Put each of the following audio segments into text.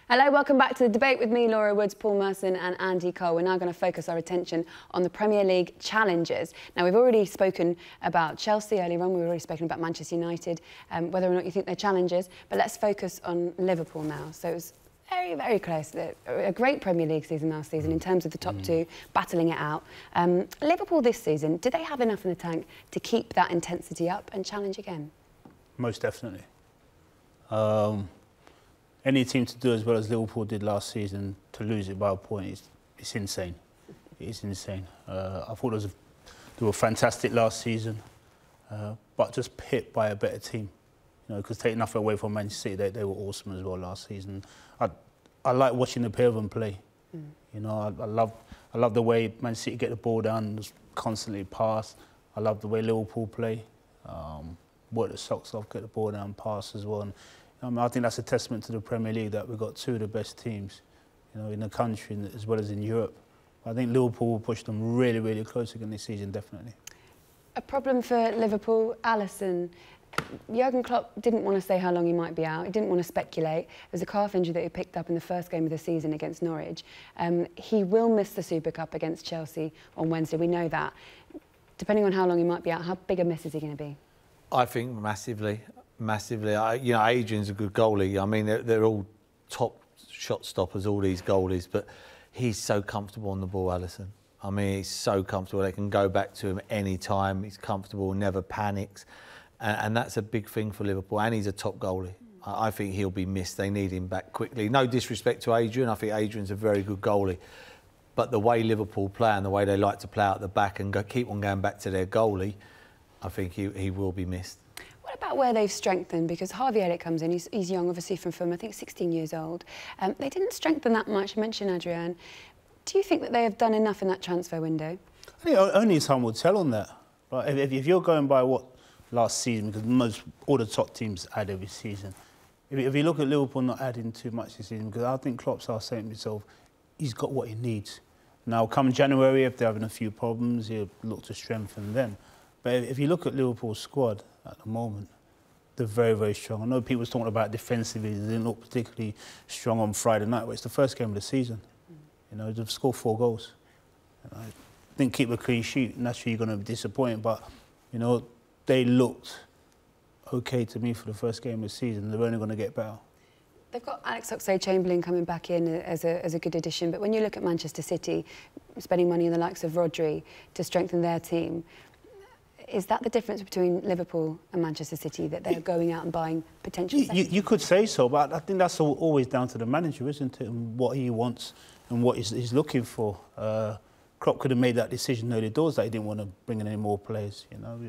Hello, welcome back to the debate with me, Laura Woods, Paul Merson and Andy Cole. We're now going to focus our attention on the Premier League challenges. Now, we've already spoken about Chelsea earlier on, we've already spoken about Manchester United, whether or not you think they're challenges, but let's focus on Liverpool now. So it was very, very close. A great Premier League season last season in terms of the top two, battling it out. Liverpool this season, did they have enough in the tank to keep that intensity up and challenge again? Most definitely. Any team to do as well as Liverpool did last season, to lose it by a point, it's insane. It is insane. I thought they were fantastic last season, but just hit by a better team. You know, because taking nothing away from Manchester City, they were awesome as well last season. I like watching the pair of them play. You know, I love the way Manchester City get the ball down, just constantly pass. I love the way Liverpool play. Work the socks off, get the ball down, pass as well. And, I think that's a testament to the Premier League that we've got two of the best teams, you know, in the country as well as in Europe. I think Liverpool will push them really, really close again this season, definitely. A problem for Liverpool, Alisson. Jurgen Klopp didn't want to say how long he might be out. He didn't want to speculate. It was a calf injury that he picked up in the first game of the season against Norwich. He will miss the Super Cup against Chelsea on Wednesday. We know that. Depending on how long he might be out, how big a miss is he going to be? I think massively. Massively. You know, Adrian's a good goalie. I mean, they're all top shot stoppers, all these goalies, but he's so comfortable on the ball, Alisson. I mean, he's so comfortable. They can go back to him any time. He's comfortable, never panics. And that's a big thing for Liverpool. And he's a top goalie. I think he'll be missed. They need him back quickly. No disrespect to Adrian. I think Adrian's a very good goalie. But the way Liverpool play and the way they like to play out the back and keep on going back to their goalie, I think he will be missed. What about where they've strengthened? Because Harvey Elliott comes in, he's young, obviously from Fulham, I think 16 years old. They didn't strengthen that much. I mentioned Adrian. Do you think that they have done enough in that transfer window? I think only time will tell on that. Right? If you're going by what last season, because all the top teams add every season. If you look at Liverpool not adding too much this season, because I think Klopp's saying to himself, he's got what he needs. Now, come January, if they're having a few problems, he'll look to strengthen them. But if you look at Liverpool's squad at the moment, they're very, very strong. I know people's talking about defensively, they didn't look particularly strong on Friday night, but it's the first game of the season. You know, they've scored 4 goals. And I didn't keep a clean sheet, naturally you're going to be disappointed, but, you know, they looked okay to me for the first game of the season. They're only going to get better. They've got Alex Oxlade-Chamberlain coming back in as a good addition, but when you look at Manchester City spending money on the likes of Rodri to strengthen their team, is that the difference between Liverpool and Manchester City, that they're going out and buying potential? You could say so, but I think that's always down to the manager, isn't it? And what he wants and what he's looking for. Klopp could have made that decision early doors that he didn't want to bring in any more players. You know,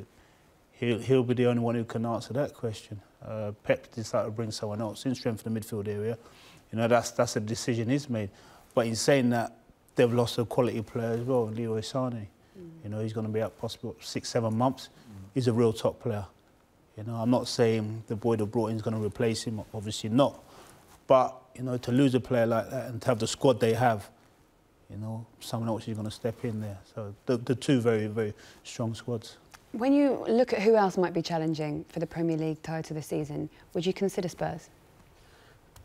he'll be the only one who can answer that question. Pep decided to bring someone else in, strengthen the midfield area. You know, that's a decision he's made. But in saying that, they've lost a quality player as well, Leroy Sané. You know, he's going to be out possibly 6-7 months. He's a real top player. You know, I'm not saying the boy they brought in is going to replace him, obviously not. But, you know, to lose a player like that and to have the squad they have, you know, someone else is going to step in there. So the two very, very strong squads. When you look at who else might be challenging for the Premier League title this season, would you consider Spurs?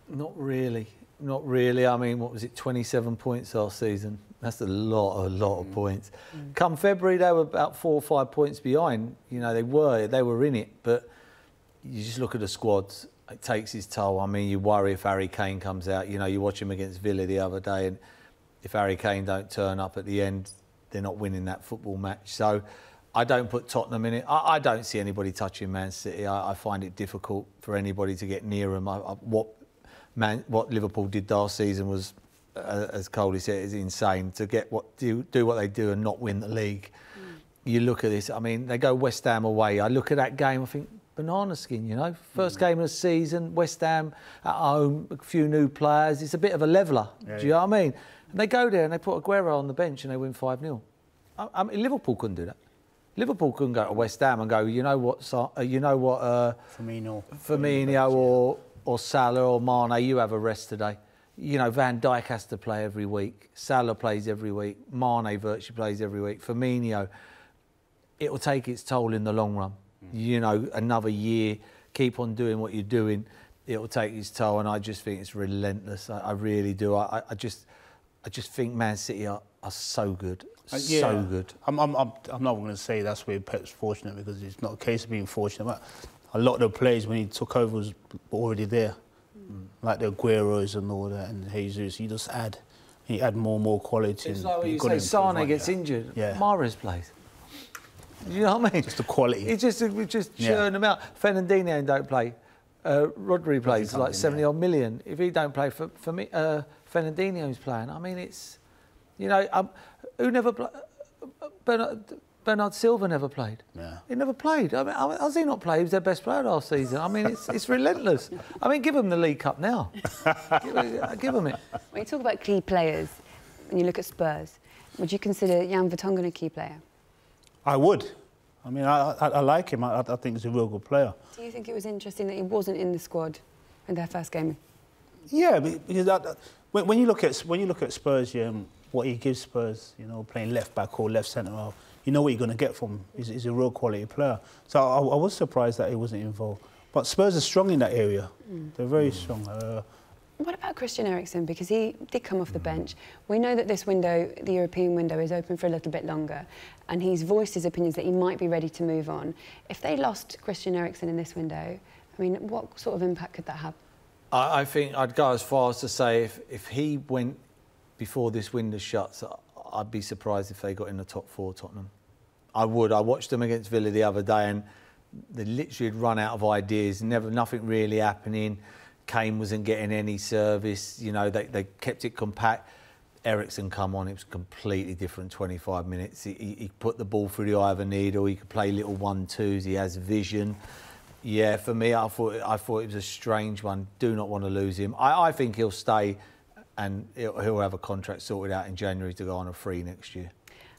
Not really. Not really. I mean, what was it, 27 points last season? That's a lot of points. Come February, they were about 4 or 5 points behind. You know, they were in it. But you just look at the squads, it takes its toll. I mean, you worry if Harry Kane comes out. You know, you watch him against Villa the other day, and if Harry Kane don't turn up at the end, they're not winning that football match. So I don't put Tottenham in it. I don't see anybody touching Man City. I find it difficult for anybody to get near them. What Liverpool did last season was, as Coley said, is insane. To do what they do and not win the league. You look at this. I mean, they go West Ham away. I look at that game. I think banana skin. You know, first game of the season. West Ham at home. A few new players. It's a bit of a leveller. Do you know what I mean? And they go there and they put Aguero on the bench and they win 5-0. I mean, Liverpool couldn't do that. Liverpool couldn't go to West Ham and go, you know what, Firmino or Salah or Mane, you have a rest today. You know, Van Dijk has to play every week. Salah plays every week. Mane virtually plays every week. Firmino, it will take its toll in the long run. You know, another year, keep on doing what you're doing. it'll take its toll, and I just think it's relentless. I really do. I just think Man City are so good, so good. I'm not going to say that's where Pep's fortunate, because it's not a case of being fortunate. But a lot of the players when he took over was already there, like the Agueros and all that, and Jesus. He add more and more quality. It's like when you say Sane gets injured, Mahrez plays. You know what I mean? Just the quality. It's just churn them out. Fernandinho don't play. Rodri plays like 70-odd million. If he don't play, for me, Fernandinho's playing. I mean, it's, you know, who never played? Bernard Silva never played. Yeah. He never played. I mean, has he not played? He was their best player last season. I mean, it's relentless. I mean, give him the League Cup now. give him it. When you talk about key players, and you look at Spurs, would you consider Jan Vertonghen a key player? I would. I mean, I like him. I think he's a real good player. Do you think it was interesting that he wasn't in the squad in their first game? Yeah, because when you look at Spurs, what he gives Spurs, you know, playing left back or left centre half, you know what you're going to get from him. He's a real quality player. So I was surprised that he wasn't involved. But Spurs are strong in that area. They're very strong. What about Christian Eriksen? Because he did come off the bench. We know that this window, the European window, is open for a little bit longer, and he's voiced his opinions that he might be ready to move on. If they lost Christian Eriksen in this window, I mean, what sort of impact could that have? I think I'd go as far as to say if he went before this window shuts, I'd be surprised if they got in the top 4, Tottenham. I would. I watched them against Villa the other day, and they literally had run out of ideas. Nothing really happening. Kane wasn't getting any service. You know, they kept it compact. Eriksen come on, it was completely different 25 minutes. He put the ball through the eye of a needle. He could play little 1-2s. He has vision. Yeah, for me, I thought it was a strange one. Do not want to lose him. I think he'll stay, and he'll have a contract sorted out in January to go on a free next year.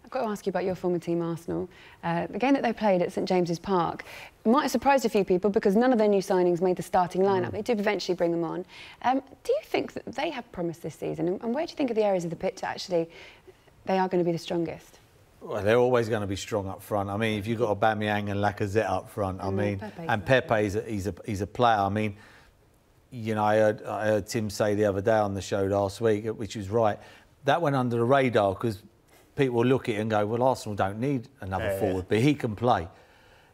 I've got to ask you about your former team, Arsenal. The game that they played at St James's Park might have surprised a few people because none of their new signings made the starting lineup. They did eventually bring them on. Do you think that they have promise this season? And where do you think are the areas of the pitch that actually they are going to be the strongest? Well, they're always going to be strong up front. I mean, if you've got Aubameyang and Lacazette up front, I mean, and Pepe, he's a player. I mean, you know, I heard Tim say the other day on the show last week, which was right, that went under the radar because people will look at it and go, well, Arsenal don't need another forward, but he can play.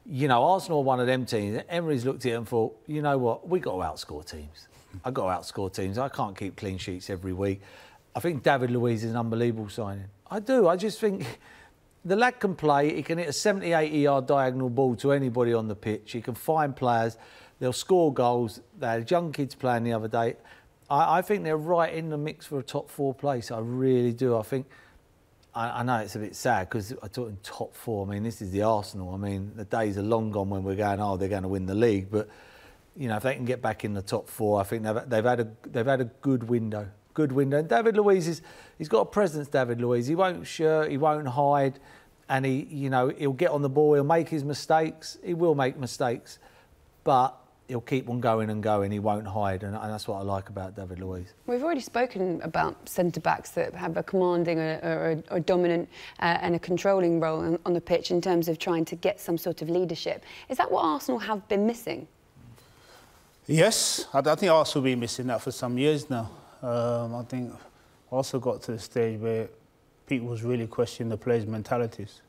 You know, Arsenal are one of them teams. Emery's looked at it and thought, you know what, we've got to outscore teams. I've got to outscore teams. I can't keep clean sheets every week. I think David Luiz is an unbelievable signing. I do. I just think the lad can play. He can hit a 70, 80-yard diagonal ball to anybody on the pitch. He can find players. They'll score goals. They had young kids playing the other day. I think they're right in the mix for a top 4 place. I really do. I think... I know it's a bit sad because I thought in top 4. I mean, this is the Arsenal. I mean, the days are long gone when we're going, oh, they're going to win the league. But you know, if they can get back in the top 4, I think they've had a good window. Good window. And David Luiz he's got a presence. David Luiz. He won't shirk. He won't hide. And he'll get on the ball. He'll make his mistakes. He will make mistakes, but he'll keep on going and going. He won't hide, and that's what I like about David Luiz. We've already spoken about centre-backs that have a commanding or a dominant and a controlling role on the pitch in terms of trying to get some sort of leadership. Is that what Arsenal have been missing? Yes, I think Arsenal have been missing that for some years now. I think also got to the stage where people was really questioning the players' mentalities.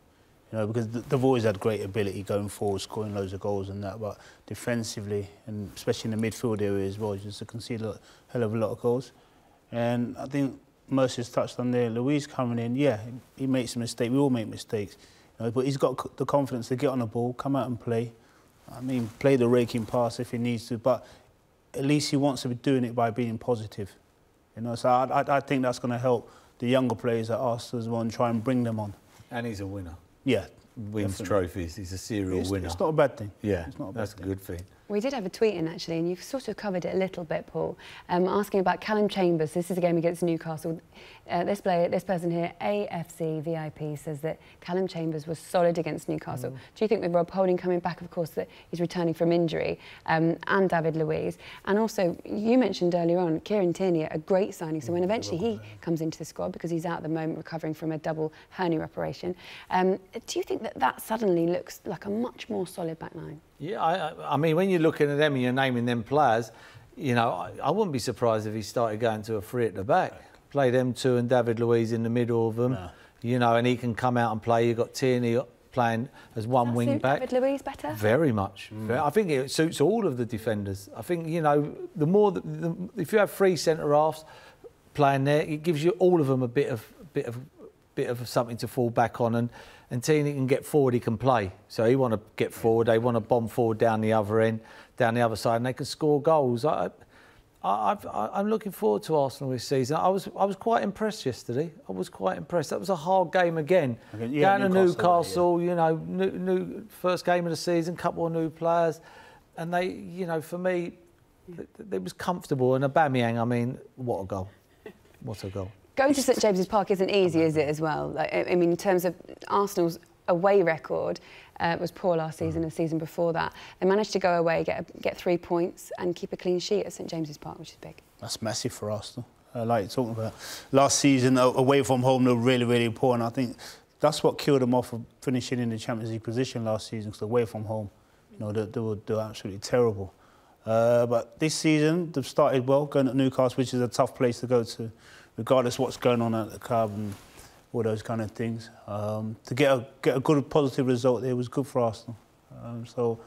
You know, because they've always had great ability going forward, scoring loads of goals and that, but defensively, and especially in the midfield area as well, just to concede a hell of a lot of goals. And I think Mercer's touched on there, Luiz coming in, yeah, he makes a mistake, we all make mistakes, you know, but he's got the confidence to get on the ball, come out and play. I mean, play the raking pass if he needs to, but at least he wants to be doing it by being positive. You know, so I think that's going to help the younger players at Arsenal as well and try and bring them on. And he's a winner. Yeah. Wins trophies. He's a serial winner. It's not a bad thing. Yeah, it's not a bad that's a good thing. We did have a tweet in, actually, and you've sort of covered it a little bit, Paul, asking about Callum Chambers. This is a game against Newcastle. This person here, AFC VIP, says that Callum Chambers was solid against Newcastle. Do you think with Rob Holding coming back, of course, that he's returning from injury, and David Luiz? And also, you mentioned earlier on, Kieran Tierney, a great signing. So when eventually he comes into the squad, because he's out at the moment recovering from a double hernia operation, do you think that suddenly looks like a much more solid back line? Yeah, I mean, when you're looking at them and you're naming them players, you know, I wouldn't be surprised if he started going to a three at the back. Play them two and David Luiz in the middle of them, you know, and he can come out and play. You've got Tierney playing as one wing back. David Luiz better? Very much. I think it suits all of the defenders. I think, you know, the more if you have three centre halves playing there, it gives you all of them a bit of something to fall back on, and Tierney can get forward, he can play. So he want to get forward, they want to bomb forward down the other end, down the other side, and they can score goals. I'm looking forward to Arsenal this season. I was quite impressed yesterday. I was quite impressed. That was a hard game again. Down to Newcastle, you know, new first game of the season, couple of new players, and they, you know, for me, it was comfortable. And Aubameyang, I mean, what a goal! What a goal! Going to St James's Park isn't easy, is it, as well? Like, I mean, in terms of Arsenal's away record, was poor last season and the season before that. They managed to go away, get 3 points and keep a clean sheet at St James's Park, which is big. That's massive for Arsenal. Like talking about last season, away from home, they were really, really important. I think that's what killed them off of finishing in the Champions League position last season, because away from home, you know, they were absolutely terrible. But this season, they've started well, going to Newcastle, which is a tough place to go to, regardless of what's going on at the club and all those kind of things. To get a good positive result there was good for Arsenal. So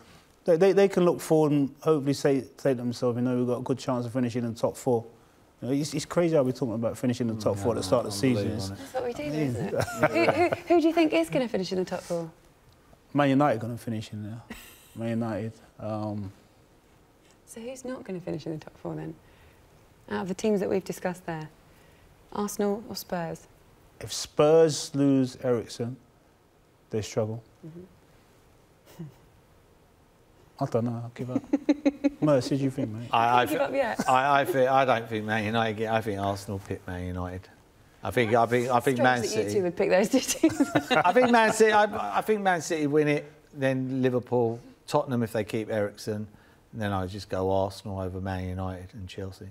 they can look forward and hopefully say to themselves, you know, we've got a good chance of finishing in the top four. You know, it's crazy how we're talking about finishing in the top four at the start of the season. That's what we do, isn't it? who do you think is going to finish in the top four? Man United going to finish in there. Man United. So who's not going to finish in the top four then? Out of the teams that we've discussed there, Arsenal or Spurs? If Spurs lose Eriksen, they struggle. I don't know. I'll give up. Merce, what do you think, mate? I give up yet? I don't think Man United. I think Arsenal pick Man United. I think Man City. You two would pick those two teams. I think Man City. I think Man City win it. Then Liverpool, Tottenham if they keep Eriksen. And then I just go Arsenal over Man United and Chelsea.